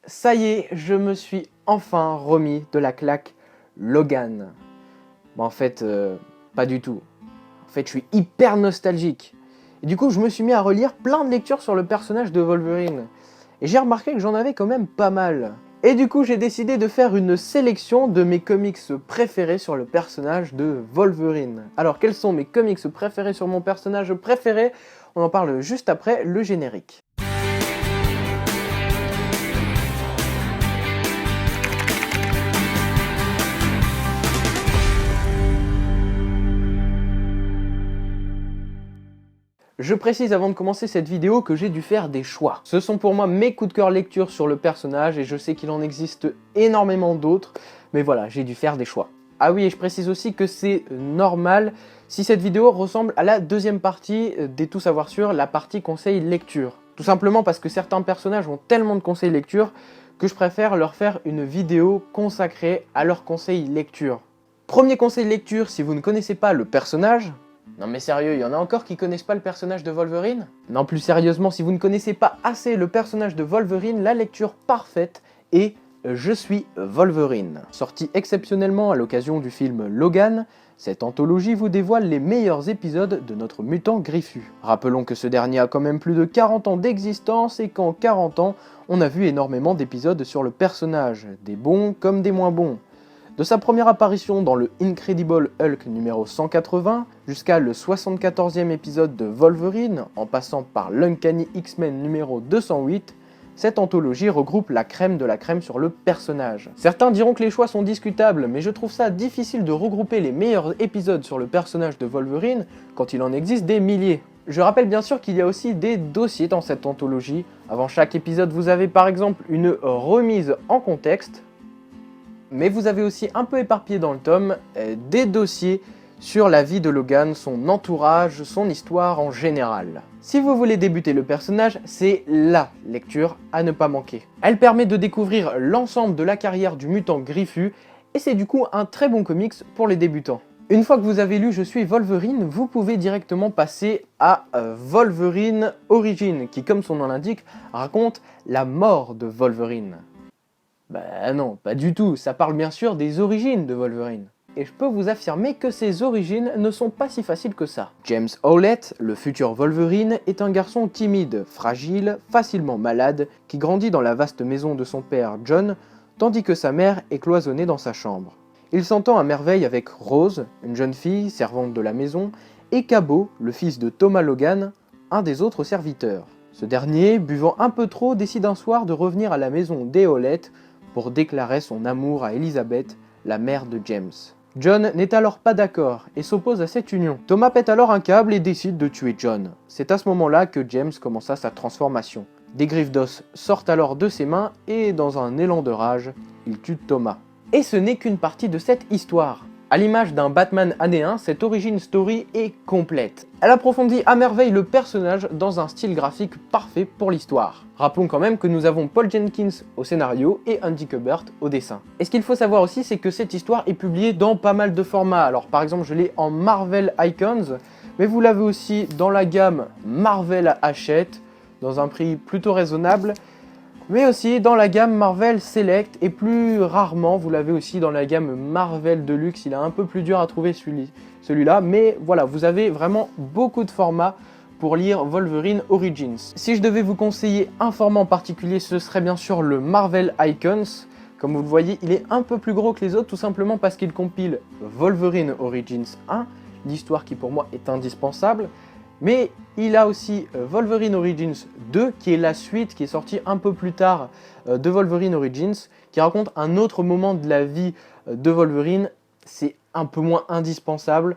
Ça y est, je me suis enfin remis de la claque Logan. Bon, en fait, pas du tout. En fait, je suis hyper nostalgique. Et du coup, je me suis mis à relire plein de lectures sur le personnage de Wolverine. Et j'ai remarqué que j'en avais quand même pas mal. Et du coup, j'ai décidé de faire une sélection de mes comics préférés sur le personnage de Wolverine. Alors, quels sont mes comics préférés sur mon personnage préféré? On en parle juste après le générique. Je précise avant de commencer cette vidéo que j'ai dû faire des choix. Ce sont pour moi mes coups de cœur lecture sur le personnage et je sais qu'il en existe énormément d'autres, mais voilà, j'ai dû faire des choix. Ah oui, et je précise aussi que c'est normal si cette vidéo ressemble à la deuxième partie des Tout Savoir Sur, la partie conseil lecture. Tout simplement parce que certains personnages ont tellement de conseils lecture que je préfère leur faire une vidéo consacrée à leurs conseils lecture. Premier conseil lecture, si vous ne connaissez pas le personnage. Non mais sérieux, il y en a encore qui connaissent pas le personnage de Wolverine? Non, plus sérieusement, si vous ne connaissez pas assez le personnage de Wolverine, la lecture parfaite est Je suis Wolverine. Sorti exceptionnellement à l'occasion du film Logan, cette anthologie vous dévoile les meilleurs épisodes de notre mutant Griffu. Rappelons que ce dernier a quand même plus de 40 ans d'existence et qu'en 40 ans, on a vu énormément d'épisodes sur le personnage, des bons comme des moins bons. De sa première apparition dans le Incredible Hulk numéro 180 jusqu'à le 74e épisode de Wolverine, en passant par l'Uncanny X-Men numéro 208, cette anthologie regroupe la crème de la crème sur le personnage. Certains diront que les choix sont discutables, mais je trouve ça difficile de regrouper les meilleurs épisodes sur le personnage de Wolverine quand il en existe des milliers. Je rappelle bien sûr qu'il y a aussi des dossiers dans cette anthologie. Avant chaque épisode, vous avez par exemple une remise en contexte, mais vous avez aussi un peu éparpillé dans le tome des dossiers sur la vie de Logan, son entourage, son histoire en général. Si vous voulez débuter le personnage, c'est LA lecture à ne pas manquer. Elle permet de découvrir l'ensemble de la carrière du mutant Griffu, et c'est du coup un très bon comics pour les débutants. Une fois que vous avez lu Je suis Wolverine, vous pouvez directement passer à Wolverine Origins, qui comme son nom l'indique, raconte la mort de Wolverine. Bah non, pas du tout, ça parle bien sûr des origines de Wolverine. Et je peux vous affirmer que ces origines ne sont pas si faciles que ça. James Howlett, le futur Wolverine, est un garçon timide, fragile, facilement malade, qui grandit dans la vaste maison de son père John, tandis que sa mère est cloisonnée dans sa chambre. Il s'entend à merveille avec Rose, une jeune fille servante de la maison, et Cabot, le fils de Thomas Logan, un des autres serviteurs. Ce dernier, buvant un peu trop, décide un soir de revenir à la maison des Howlett pour déclarer son amour à Elizabeth, la mère de James. John n'est alors pas d'accord et s'oppose à cette union. Thomas pète alors un câble et décide de tuer John. C'est à ce moment-là que James commença sa transformation. Des griffes d'os sortent alors de ses mains et, dans un élan de rage, il tue Thomas. Et ce n'est qu'une partie de cette histoire. À l'image d'un Batman année 1, cette origin story est complète. Elle approfondit à merveille le personnage dans un style graphique parfait pour l'histoire. Rappelons quand même que nous avons Paul Jenkins au scénario et Andy Kubert au dessin. Et ce qu'il faut savoir aussi, c'est que cette histoire est publiée dans pas mal de formats. Alors par exemple, je l'ai en Marvel Icons, mais vous l'avez aussi dans la gamme Marvel Hachette, dans un prix plutôt raisonnable, mais aussi dans la gamme Marvel Select, et plus rarement vous l'avez aussi dans la gamme Marvel Deluxe. Il est un peu plus dur à trouver celui-là, mais voilà, vous avez vraiment beaucoup de formats pour lire Wolverine Origins. Si je devais vous conseiller un format en particulier, ce serait bien sûr le Marvel Icons. Comme vous le voyez, il est un peu plus gros que les autres, tout simplement parce qu'il compile Wolverine Origins 1, l'histoire qui pour moi est indispensable, mais il a aussi Wolverine Origins 2, qui est la suite, qui est sortie un peu plus tard de Wolverine Origins, qui raconte un autre moment de la vie de Wolverine. C'est un peu moins indispensable,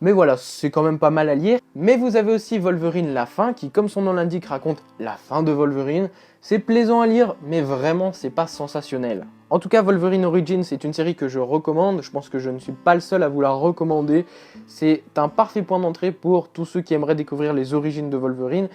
mais voilà, c'est quand même pas mal à lire. Mais vous avez aussi Wolverine la fin, qui comme son nom l'indique raconte la fin de Wolverine. C'est plaisant à lire, mais vraiment c'est pas sensationnel. En tout cas, Wolverine Origins est une série que je recommande. Je pense que je ne suis pas le seul à vous la recommander. C'est un parfait point d'entrée pour tous ceux qui aimeraient découvrir les origines de Wolverine,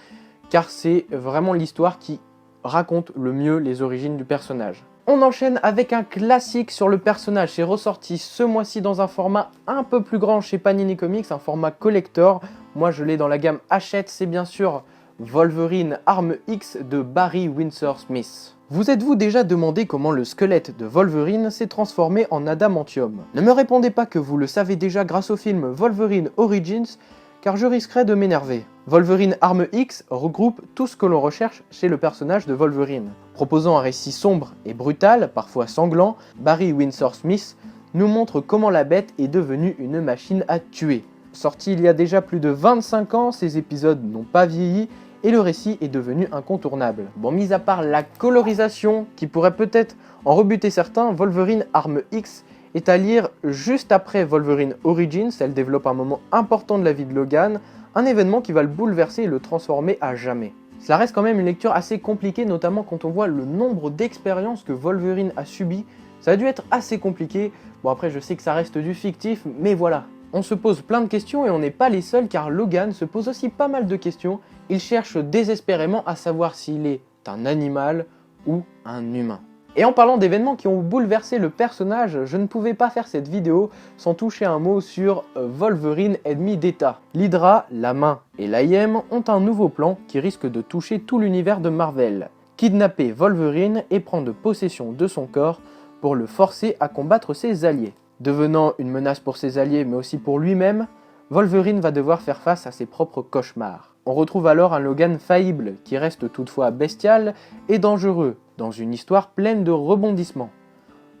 car c'est vraiment l'histoire qui raconte le mieux les origines du personnage. On enchaîne avec un classique sur le personnage. C'est ressorti ce mois-ci dans un format un peu plus grand chez Panini Comics, un format collector. Moi je l'ai dans la gamme Hachette, c'est bien sûr Wolverine Arme X de Barry Windsor Smith. Vous êtes-vous déjà demandé comment le squelette de Wolverine s'est transformé en adamantium? Ne me répondez pas que vous le savez déjà grâce au film Wolverine Origins, car je risquerais de m'énerver. Wolverine Arme X regroupe tout ce que l'on recherche chez le personnage de Wolverine. Proposant un récit sombre et brutal, parfois sanglant, Barry Windsor Smith nous montre comment la bête est devenue une machine à tuer. Sorti il y a déjà plus de 25 ans, ces épisodes n'ont pas vieilli et le récit est devenu incontournable. Bon, mis à part la colorisation, qui pourrait peut-être en rebuter certains, Wolverine Arme X est à lire juste après Wolverine Origins. Elle développe un moment important de la vie de Logan, un événement qui va le bouleverser et le transformer à jamais. Cela reste quand même une lecture assez compliquée, notamment quand on voit le nombre d'expériences que Wolverine a subies. Ça a dû être assez compliqué. Bon, après je sais que ça reste du fictif, mais voilà. On se pose plein de questions et on n'est pas les seuls, car Logan se pose aussi pas mal de questions. Il cherche désespérément à savoir s'il est un animal ou un humain. Et en parlant d'événements qui ont bouleversé le personnage, je ne pouvais pas faire cette vidéo sans toucher un mot sur Wolverine ennemi d'État. L'Hydra, la Main et l'AIM ont un nouveau plan qui risque de toucher tout l'univers de Marvel. Kidnapper Wolverine et prendre possession de son corps pour le forcer à combattre ses alliés. Devenant une menace pour ses alliés mais aussi pour lui-même, Wolverine va devoir faire face à ses propres cauchemars. On retrouve alors un Logan faillible qui reste toutefois bestial et dangereux, dans une histoire pleine de rebondissements.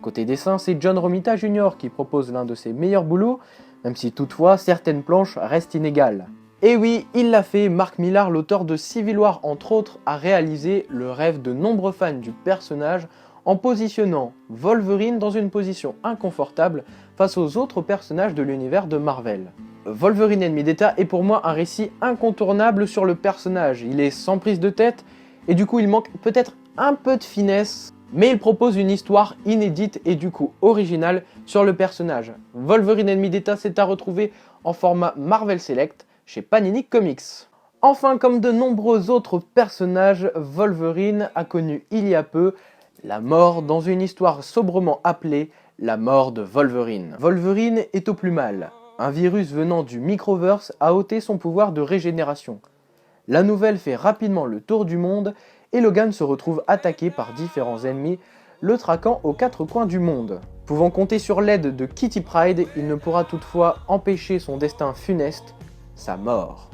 Côté dessin, c'est John Romita Jr. qui propose l'un de ses meilleurs boulots, même si toutefois certaines planches restent inégales. Et oui, il l'a fait, Mark Millar, l'auteur de Civil War entre autres, a réalisé le rêve de nombreux fans du personnage en positionnant Wolverine dans une position inconfortable face aux autres personnages de l'univers de Marvel. Wolverine ennemi d'État est pour moi un récit incontournable sur le personnage. Il est sans prise de tête et du coup il manque peut-être un peu de finesse, mais il propose une histoire inédite et du coup originale sur le personnage. Wolverine ennemi d'État, c'est à retrouver en format Marvel Select chez Panini Comics. Enfin, comme de nombreux autres personnages, Wolverine a connu il y a peu la mort dans une histoire sobrement appelée La mort de Wolverine. Wolverine est au plus mal. Un virus venant du Microverse a ôté son pouvoir de régénération. La nouvelle fait rapidement le tour du monde et Logan se retrouve attaqué par différents ennemis, le traquant aux quatre coins du monde. Pouvant compter sur l'aide de Kitty Pryde, il ne pourra toutefois empêcher son destin funeste, sa mort.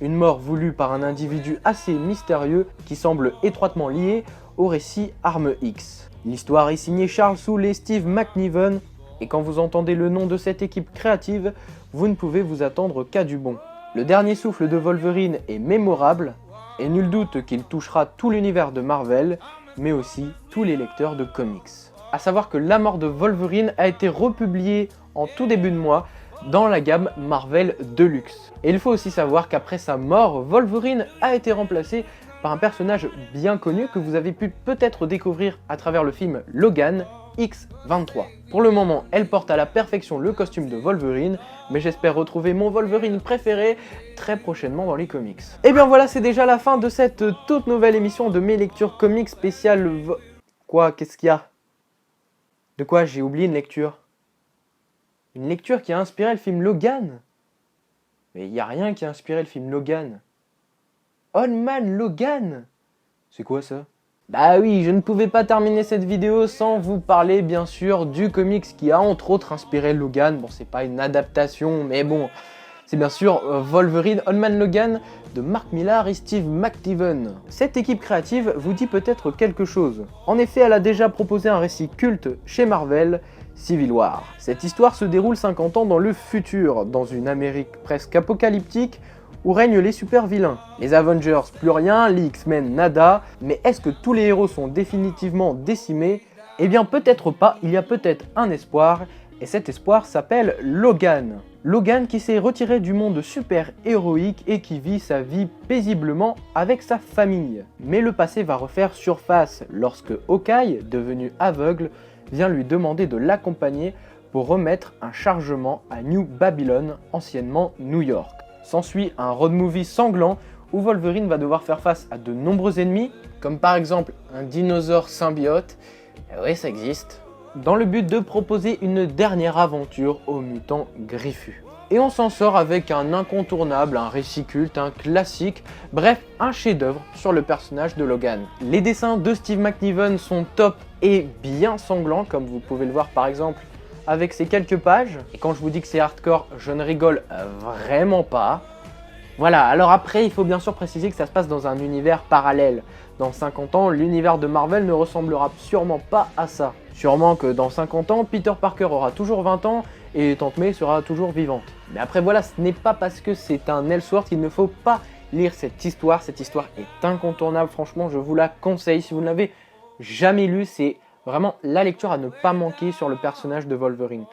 Une mort voulue par un individu assez mystérieux qui semble étroitement lié au récit Arme X. L'histoire est signée Charles Soule et Steve McNiven, et quand vous entendez le nom de cette équipe créative, vous ne pouvez vous attendre qu'à du bon. Le dernier souffle de Wolverine est mémorable, et nul doute qu'il touchera tout l'univers de Marvel, mais aussi tous les lecteurs de comics. A savoir que La mort de Wolverine a été republiée en tout début de mois dans la gamme Marvel Deluxe. Et il faut aussi savoir qu'après sa mort, Wolverine a été remplacé par un personnage bien connu que vous avez pu peut-être découvrir à travers le film Logan X-23. Pour le moment, elle porte à la perfection le costume de Wolverine, mais j'espère retrouver mon Wolverine préféré très prochainement dans les comics. Et bien voilà, c'est déjà la fin de cette toute nouvelle émission de mes lectures comics spéciales... Quoi? Qu'est-ce qu'il y a? De quoi? J'ai oublié une lecture. Une lecture qui a inspiré le film Logan? Mais il n'y a rien qui a inspiré le film Logan. Old Man Logan? C'est quoi ça? Bah oui, je ne pouvais pas terminer cette vidéo sans vous parler bien sûr du comics qui a entre autres inspiré Logan. Bon, c'est pas une adaptation, mais bon, c'est bien sûr Wolverine Old Man Logan de Mark Millar et Steve McNiven. Cette équipe créative vous dit peut-être quelque chose. En effet, elle a déjà proposé un récit culte chez Marvel, Civil War. Cette histoire se déroule 50 ans dans le futur, dans une Amérique presque apocalyptique, où règnent les super vilains. Les Avengers, plus rien, les X-Men, nada, mais est-ce que tous les héros sont définitivement décimés? Eh bien peut-être pas, il y a peut-être un espoir, et cet espoir s'appelle Logan. Logan qui s'est retiré du monde super-héroïque et qui vit sa vie paisiblement avec sa famille. Mais le passé va refaire surface lorsque Hawkeye, devenu aveugle, vient lui demander de l'accompagner pour remettre un chargement à New Babylon, anciennement New York. S'ensuit un road movie sanglant où Wolverine va devoir faire face à de nombreux ennemis, comme par exemple un dinosaure symbiote, oui ça existe, dans le but de proposer une dernière aventure aux mutants griffus. Et on s'en sort avec un incontournable, un récit culte, un classique, bref, un chef-d'œuvre sur le personnage de Logan. Les dessins de Steve McNiven sont top et bien sanglants, comme vous pouvez le voir par exemple avec ces quelques pages. Et quand je vous dis que c'est hardcore, je ne rigole vraiment pas. Voilà, alors après, il faut bien sûr préciser que ça se passe dans un univers parallèle. Dans 50 ans, l'univers de Marvel ne ressemblera sûrement pas à ça. Sûrement que dans 50 ans, Peter Parker aura toujours 20 ans et Tante May sera toujours vivante. Mais après voilà, ce n'est pas parce que c'est un Elseworld qu'il ne faut pas lire cette histoire. Cette histoire est incontournable, franchement, je vous la conseille. Si vous ne l'avez jamais lue, c'est vraiment la lecture à ne pas manquer sur le personnage de Wolverine.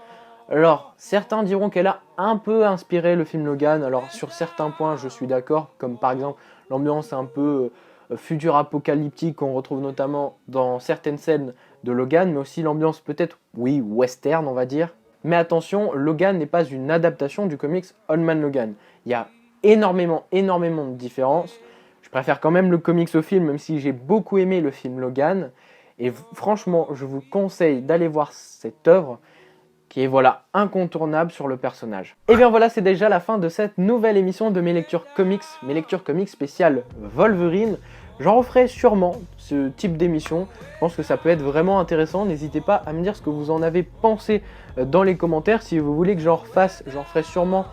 Alors, certains diront qu'elle a un peu inspiré le film Logan. Alors, sur certains points, je suis d'accord, comme par exemple l'ambiance un peu futur apocalyptique qu'on retrouve notamment dans certaines scènes de Logan, mais aussi l'ambiance peut-être, oui, western, on va dire. Mais attention, Logan n'est pas une adaptation du comics Old Man Logan. Il y a énormément de différences. Je préfère quand même le comics au film, même si j'ai beaucoup aimé le film Logan. Et franchement, je vous conseille d'aller voir cette œuvre qui est voilà incontournable sur le personnage. Et bien voilà, c'est déjà la fin de cette nouvelle émission de mes lectures comics spéciales Wolverine. J'en referai sûrement ce type d'émission. Je pense que ça peut être vraiment intéressant. N'hésitez pas à me dire ce que vous en avez pensé dans les commentaires. Si vous voulez que j'en refasse, j'en ferai sûrement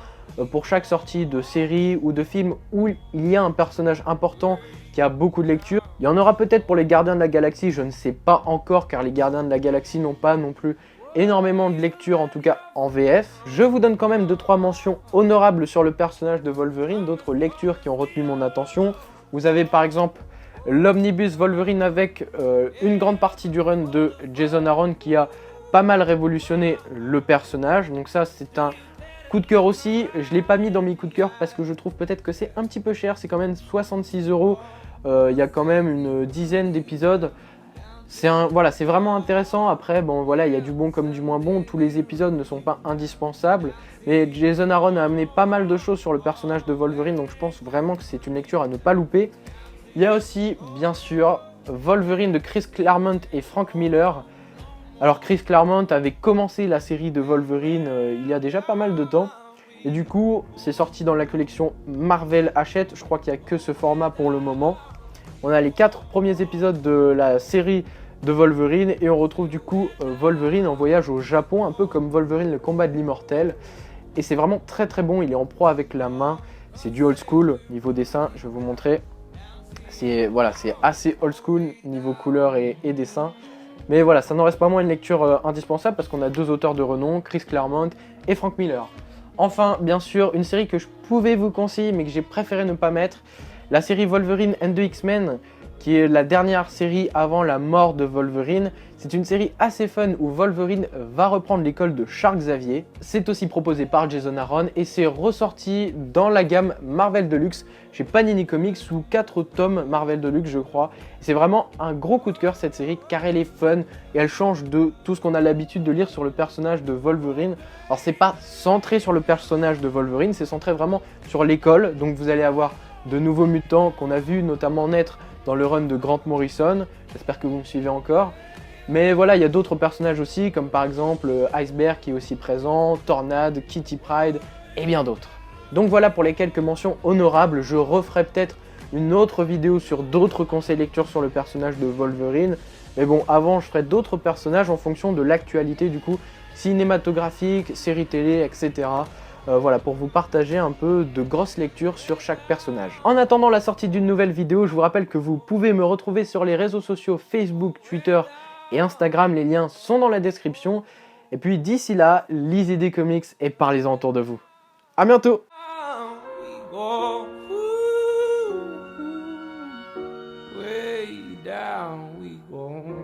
pour chaque sortie de série ou de film où il y a un personnage important qui a beaucoup de lecture. Il y en aura peut-être pour les Gardiens de la Galaxie, je ne sais pas encore, car les Gardiens de la Galaxie n'ont pas non plus énormément de lecture, en tout cas en VF. Je vous donne quand même 2-3 mentions honorables sur le personnage de Wolverine, d'autres lectures qui ont retenu mon attention. Vous avez par exemple l'Omnibus Wolverine avec une grande partie du run de Jason Aaron qui a pas mal révolutionné le personnage. Donc ça, c'est un coup de cœur aussi. Je ne l'ai pas mis dans mes coups de cœur parce que je trouve peut-être que c'est un petit peu cher. C'est quand même 66 €. Il y a quand même une dizaine d'épisodes. Voilà, c'est vraiment intéressant. Après, bon, voilà, il y a du bon comme du moins bon. Tous les épisodes ne sont pas indispensables. Mais Jason Aaron a amené pas mal de choses sur le personnage de Wolverine. Donc je pense vraiment que c'est une lecture à ne pas louper. Il y a aussi, bien sûr, Wolverine de Chris Claremont et Frank Miller. Alors Chris Claremont avait commencé la série de Wolverine il y a déjà pas mal de temps. Et du coup, c'est sorti dans la collection Marvel Hachette. Je crois qu'il n'y a que ce format pour le moment. On a les 4 premiers épisodes de la série de Wolverine et on retrouve du coup Wolverine en voyage au Japon, un peu comme Wolverine le combat de l'immortel. Et c'est vraiment très bon, il est en proie avec la main, c'est du old school niveau dessin, je vais vous montrer. C'est assez old school niveau couleur et dessin. Mais voilà, ça n'en reste pas moins une lecture indispensable parce qu'on a 2 auteurs de renom, Chris Claremont et Frank Miller. Enfin, bien sûr, une série que je pouvais vous conseiller mais que j'ai préféré ne pas mettre, la série Wolverine and the X-Men, qui est la dernière série avant la mort de Wolverine. C'est une série assez fun où Wolverine va reprendre l'école de Charles Xavier. C'est aussi proposé par Jason Aaron et c'est ressorti dans la gamme Marvel Deluxe chez Panini Comics sous 4 tomes Marvel Deluxe, je crois. C'est vraiment un gros coup de cœur cette série car elle est fun et elle change de tout ce qu'on a l'habitude de lire sur le personnage de Wolverine. Alors c'est pas centré sur le personnage de Wolverine, c'est centré vraiment sur l'école. Donc vous allez avoir de nouveaux mutants qu'on a vu notamment naître dans le run de Grant Morrison. J'espère que vous me suivez encore. Mais voilà, il y a d'autres personnages aussi, comme par exemple Iceberg qui est aussi présent, Tornade, Kitty Pryde et bien d'autres. Donc voilà pour les quelques mentions honorables. Je referai peut-être une autre vidéo sur d'autres conseils lecture sur le personnage de Wolverine. Mais bon, avant, je ferai d'autres personnages en fonction de l'actualité du coup, cinématographique, série télé, etc. Voilà, pour vous partager un peu de grosses lectures sur chaque personnage. En attendant la sortie d'une nouvelle vidéo, je vous rappelle que vous pouvez me retrouver sur les réseaux sociaux Facebook, Twitter et Instagram. Les liens sont dans la description. Et puis d'ici là, lisez des comics et parlez-en autour de vous. A bientôt! Way down we go.